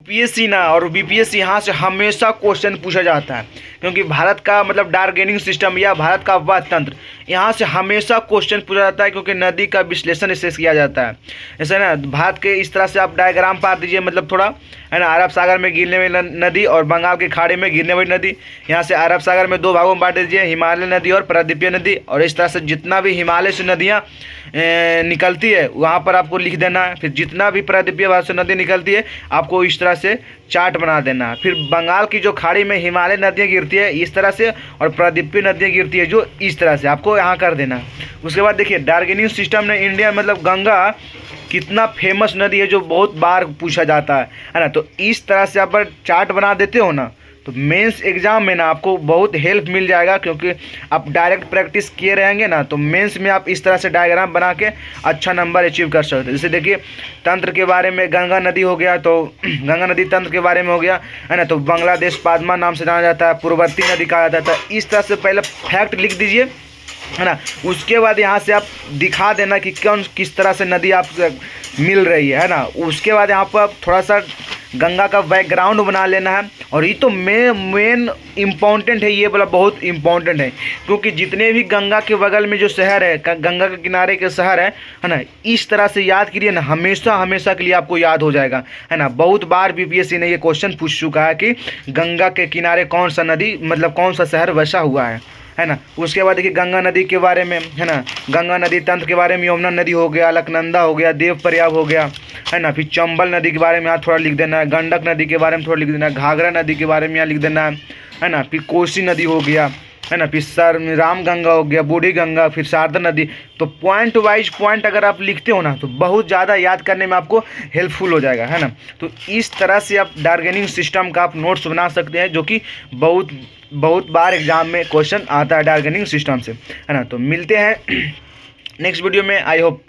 UPSC ना और BPSC यहाँ से हमेशा क्वेश्चन पूछा जाता है, क्योंकि भारत का मतलब डार्गेनिंग सिस्टम या भारत का अपवाद तंत्र, यहाँ से हमेशा क्वेश्चन पूछा जाता है, क्योंकि नदी का विश्लेषण इससे किया जाता है। जैसे ना भारत के इस तरह से आप डायग्राम पार दीजिए, मतलब थोड़ा है ना, अरब सागर में गिरने वाली नदी और बंगाल की खाड़ी में गिरने वाली नदी। यहाँ से अरब सागर में दो भागों में बांट दीजिए, हिमालय नदी और प्रायद्वीपीय नदी। और इस तरह से जितना भी हिमालय से नदियाँ निकलती है वहाँ पर आपको लिख देना है। फिर जितना भी प्रायद्वीपीय भाग से नदी निकलती है आपको इस तरह से चार्ट बना देना है। फिर बंगाल की जो खाड़ी में हिमालय नदियाँ गिरती है इस तरह से, और प्रायद्वीपीय नदियाँ गिरती है जो इस तरह से, आपको यहाँ कर देना। उसके बाद देखिए डार्गेनिंग सिस्टम ने इंडिया मतलब गंगा कितना फेमस नदी है जो बहुत बार पूछा जाता है ना। तो इस तरह से आप चार्ट बना देते हो ना, तो मेंस एग्जाम में ना आपको बहुत हेल्प मिल जाएगा, क्योंकि आप डायरेक्ट प्रैक्टिस किए रहेंगे ना, तो मेंस में आप इस तरह से डायग्राम बना के अच्छा नंबर अचीव कर सकते हैं। जैसे देखिए तंत्र के बारे में गंगा नदी हो गया, तो गंगा नदी तंत्र के बारे में हो गया है ना। तो बांग्लादेश पद्मा नाम से जाना जाता है, पूर्ववर्ती नदी कहा जाता है। इस तरह से पहले फैक्ट लिख दीजिए है ना। उसके बाद यहाँ से आप दिखा देना कि कौन किस तरह से नदी आप मिल रही है ना। उसके बाद यहाँ पर थोड़ा सा गंगा का बैकग्राउंड बना लेना है। और ये तो मेन इम्पॉर्टेंट है, ये वाला बहुत इम्पॉर्टेंट है, क्योंकि जितने भी गंगा के बगल में जो शहर है, गंगा के किनारे के शहर है ना, इस तरह से याद करिए ना, हमेशा हमेशा के लिए आपको याद हो जाएगा है ना। बहुत बार बीपीएससी ने ये क्वेश्चन पूछ चुका है कि गंगा के किनारे कौन सा नदी मतलब कौन सा शहर बसा हुआ है ना। उसके बाद देखिए गंगा नदी के बारे में है ना, गंगा नदी तंत्र के बारे में यमुना नदी हो गया, अलकनंदा हो गया, देव प्रयाग हो गया है ना। फिर चंबल नदी के बारे में यहाँ थोड़ा लिख देना है, गंडक नदी के बारे में थोड़ा लिख देना है, घाघरा नदी के बारे में यहाँ लिख देना है ना। फिर कोसी नदी हो गया है ना, फिर राम गंगा हो गया, बूढ़ी गंगा, फिर शारदा नदी। तो पॉइंट वाइज पॉइंट अगर आप लिखते हो ना तो बहुत ज़्यादा याद करने में आपको हेल्पफुल हो जाएगा है ना। तो इस तरह से आप डार्गेनिंग सिस्टम का आप नोट्स बना सकते हैं, जो कि बहुत बार एग्जाम में क्वेश्चन आता है डार्गेनिंग सिस्टम से है ना। तो मिलते हैं नेक्स्ट वीडियो में, आई होप